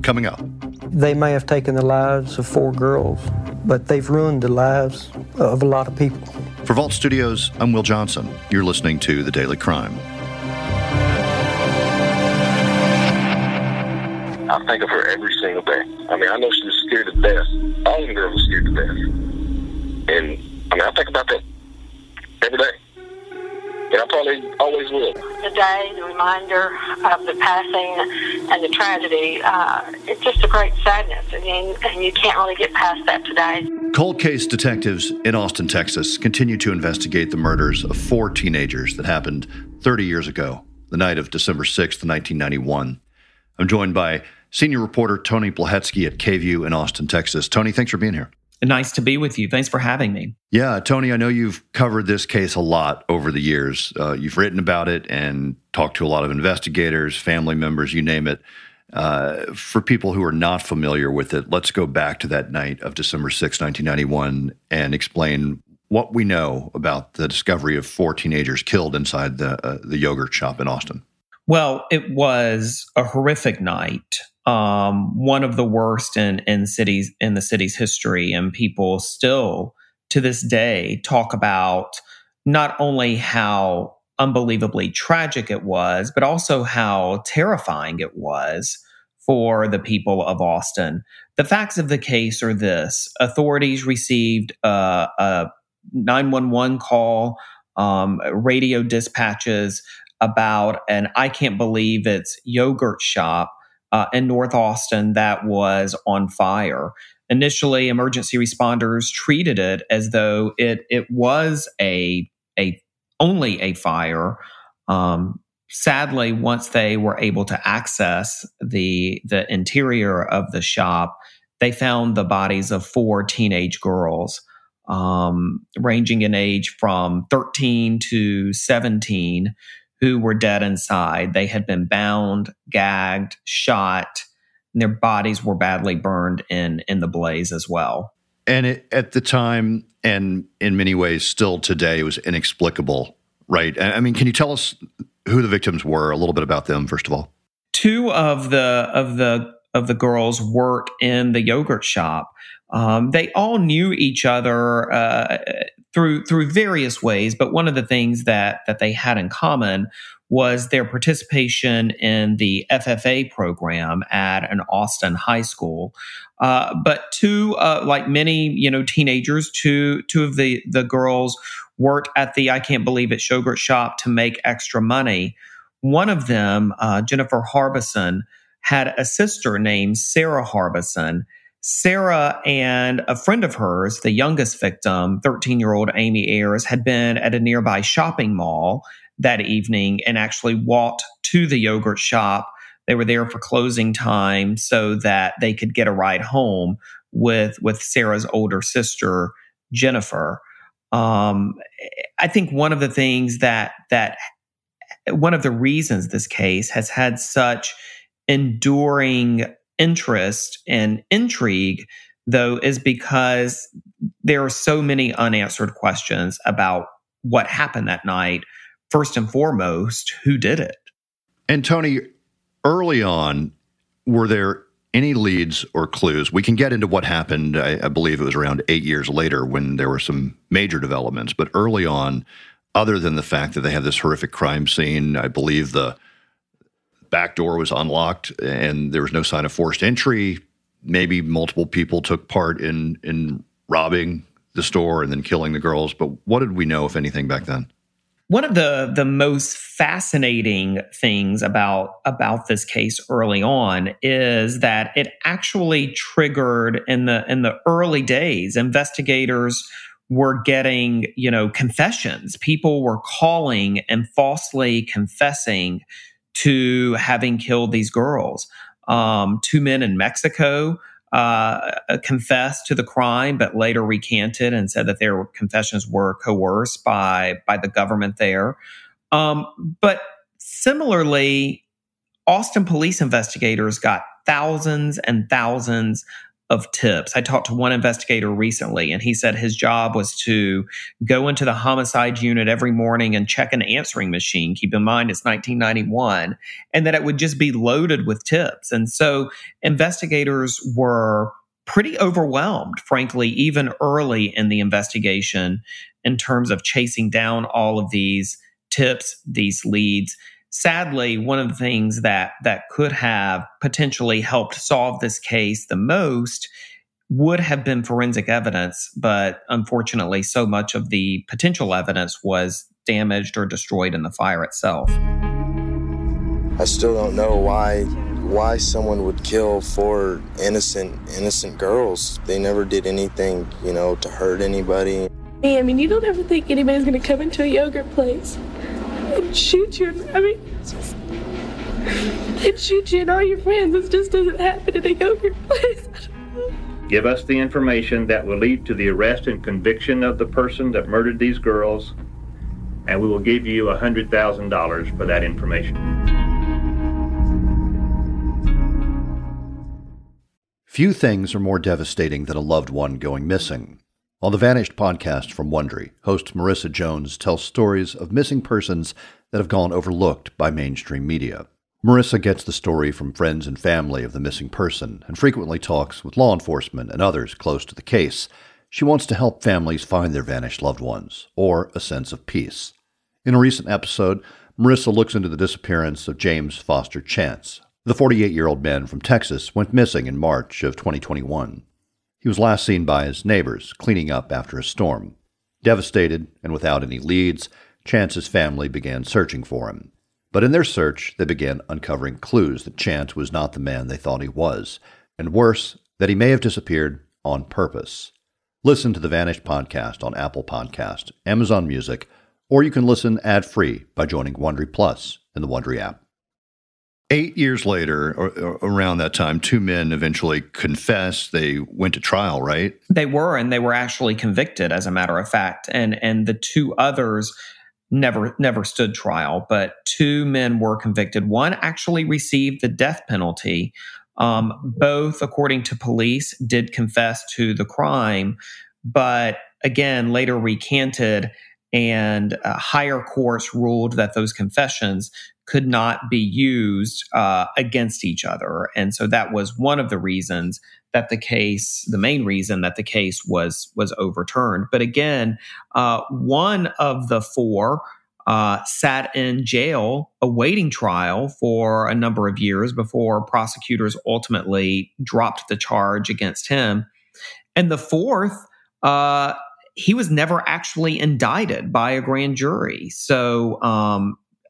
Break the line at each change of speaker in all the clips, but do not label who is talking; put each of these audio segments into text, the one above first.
coming up.
They may have taken the lives of 4 girls, but they've ruined the lives of a lot of people.
For Vault Studios, I'm Will Johnson. You're listening to The Daily Crime.
I think of her every single day. I mean, I know she was scared to death. All the girls were scared to death. And, I mean, I think about that every day. And I probably always will.
The day, the reminder of the passing and the tragedy, it's just a great sadness. And you can't really get past that today.
Cold case detectives in Austin, Texas, continue to investigate the murders of 4 teenagers that happened 30 years ago, the night of December 6th, 1991. I'm joined by senior reporter Tony Plohetski at KVUE in Austin, Texas. Tony, thanks for being here.
Nice to be with you. Thanks for having me.
Yeah, Tony, I know you've covered this case a lot over the years. You've written about it and talked to a lot of investigators, family members, you name it. For people who are not familiar with it, let's go back to that night of December 6, 1991, and explain what we know about the discovery of 4 teenagers killed inside the yogurt shop in Austin.
Well, it was a horrific night. One of the worst in the city's history, and people still to this day talk about not only how unbelievably tragic it was, but also how terrifying it was for the people of Austin. The facts of the case are this: authorities received a 911 call, radio dispatches about an I can't believe it's yogurt shop in North Austin that was on fire. Initially, emergency responders treated it as though it was only a fire. Sadly, once they were able to access the interior of the shop, they found the bodies of 4 teenage girls, ranging in age from 13 to 17, who were dead inside. They had been bound, gagged, shot, and their bodies were badly burned in the blaze as well.
And at the time, and in many ways still today, it was inexplicable, right? I mean, can you tell us who the victims were, a little bit about them, first of all?
2 of the girls worked in the yogurt shop. They all knew each other through various ways, but one of the things that they had in common was their participation in the FFA program at an Austin high school. But 2, like many teenagers, two of the girls worked at the I can't believe it's yogurt shop to make extra money. One of them, Jennifer Harbison, had a sister named Sarah Harbison. Sarah and a friend of hers, the youngest victim, 13-year-old Amy Ayers, had been at a nearby shopping mall that evening and actually walked to the yogurt shop. They were there for closing time so that they could get a ride home with Sarah's older sister, Jennifer. I think one of the things one of the reasons this case has had such enduring interest and intrigue, though, is because there are so many unanswered questions about what happened that night. First and foremost, who did it?
And Tony, early on, were there any leads or clues? We can get into what happened. I believe it was around 8 years later when there were some major developments. But early on, other than the fact that they had this horrific crime scene, I believe the back door was unlocked and there was no sign of forced entry. Maybe multiple people took part in robbing the store and then killing the girls. But what did we know, if anything, back then?
One of the most fascinating things about this case early on is that it actually triggered in the early days. Investigators were getting, confessions. People were calling and falsely confessing to having killed these girls. 2 men in Mexico confessed to the crime, but later recanted and said that their confessions were coerced by the government there. But similarly, Austin police investigators got thousands and thousands tips. I talked to one investigator recently, and he said his job was to go into the homicide unit every morning and check an answering machine. Keep in mind, it's 1991, and that it would just be loaded with tips. And so investigators were pretty overwhelmed, frankly, even early in the investigation in terms of chasing down all of these tips, these leads. Sadly, one of the things that could have potentially helped solve this case the most would have been forensic evidence, but unfortunately, so much of the potential evidence was damaged or destroyed in the fire itself.
I still don't know why someone would kill four innocent girls. They never did anything, to hurt anybody.
I mean, you don't ever think anybody's going to come into a yogurt place and shoot you. And shoot you and all your friends. This just doesn't happen in a yogurt place.
Give us the information that will lead to the arrest and conviction of the person that murdered these girls, and we will give you $100,000 for that information.
Few things are more devastating than a loved one going missing. On the Vanished podcast from Wondery, host Marissa Jones tells stories of missing persons that have gone overlooked by mainstream media. Marissa gets the story from friends and family of the missing person and frequently talks with law enforcement and others close to the case. She wants to help families find their vanished loved ones, or a sense of peace. In a recent episode, Marissa looks into the disappearance of James Foster Chance. The 48-year-old man from Texas went missing in March of 2021. He was last seen by his neighbors cleaning up after a storm. Devastated and without any leads, Chance's family began searching for him. But in their search, they began uncovering clues that Chance was not the man they thought he was, and worse, that he may have disappeared on purpose. Listen to the Vanished podcast on Apple Podcast, Amazon Music, or you can listen ad-free by joining Wondery Plus in the Wondery app. 8 years later, or around that time, two men eventually confessed. They went to trial, right?
They were, and they were actually convicted, as a matter of fact. And the two others never stood trial, but two men were convicted. One actually received the death penalty. Both, according to police, did confess to the crime, but again, later recanted, and higher courts ruled that those confessions could not be used against each other. And so that was one of the reasons that the main reason that the case was overturned. But again, one of the four sat in jail awaiting trial for a number of years before prosecutors ultimately dropped the charge against him. And the fourth, he was never actually indicted by a grand jury. So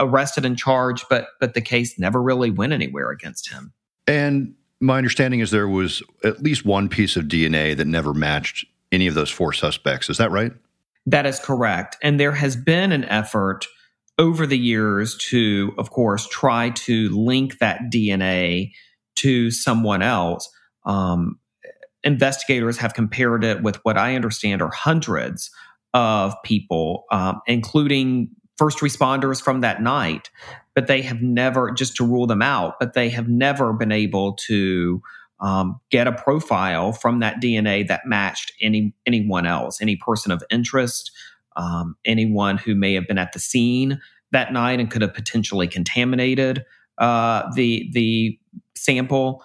arrested and charged, but the case never really went anywhere against him.
And my understanding is there was at least one piece of DNA that never matched any of those four suspects. Is that right?
That is correct. And there has been an effort over the years to, of course, try to link that DNA to someone else. Investigators have compared it with what I understand are hundreds of people, including first responders from that night, but they have never, just to rule them out, but they have never been able to get a profile from that DNA that matched anyone else, any person of interest, anyone who may have been at the scene that night and could have potentially contaminated the sample.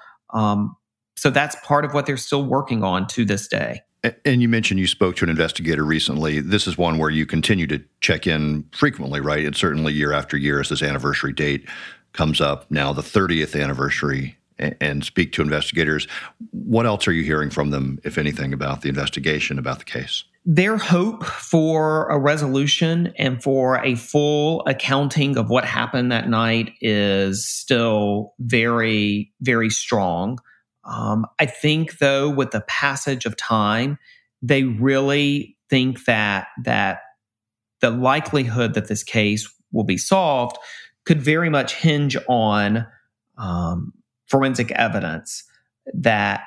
So that's part of what they're still working on to this day.
And you mentioned you spoke to an investigator recently. This is one where you continue to check in frequently, right? And certainly year after year as this anniversary date comes up, now the 30th anniversary, and speak to investigators. What else are you hearing from them, if anything, about the investigation, about the case?
Their hope for a resolution and for a full accounting of what happened that night is still very, very strong. I think, though, with the passage of time, they really think that the likelihood that this case will be solved could very much hinge on forensic evidence that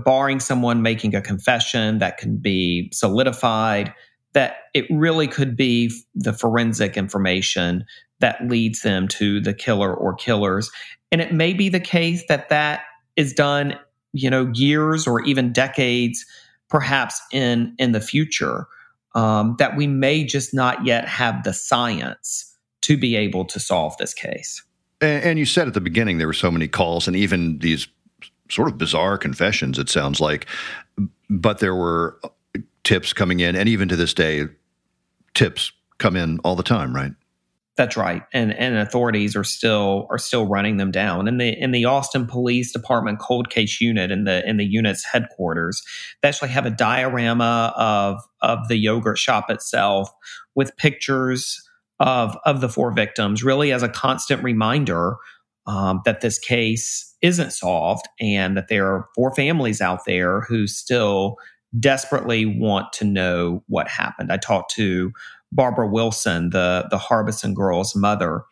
barring someone making a confession that can be solidified, that it really could be the forensic information that leads them to the killer or killers. And it may be the case that is done years or even decades, perhaps in the future, that we may just not yet have the science to be able to solve this case.
And you said at the beginning there were so many calls and even these sort of bizarre confessions, it sounds like, but there were tips coming in, and even to this day, tips come in all the time, right?
That's right, and authorities are still running them down. In the Austin Police Department Cold Case Unit, in the unit's headquarters, they actually have a diorama of the yogurt shop itself with pictures of the 4 victims, really as a constant reminder that this case isn't solved and that there are 4 families out there who still desperately want to know what happened. I talked to Barbara Wilson, the Harbison girl's mother,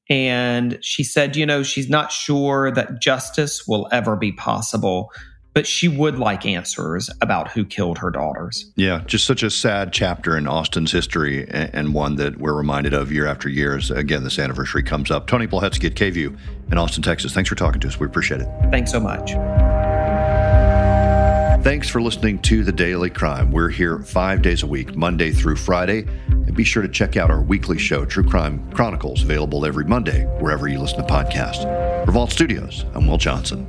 and she said, she's not sure that justice will ever be possible, but she would like answers about who killed her daughters. Yeah,
just such a sad chapter in Austin's history, and one that we're reminded of year after year as, again, this anniversary comes up. Tony Plohetski at KVUE in Austin, Texas. Thanks for talking to us. We appreciate it.
Thanks so much.
Thanks for listening to The Daily Crime. We're here 5 days a week, Monday through Friday. And be sure to check out our weekly show, True Crime Chronicles, available every Monday, wherever you listen to podcasts. For Vault Studios, I'm Will Johnson.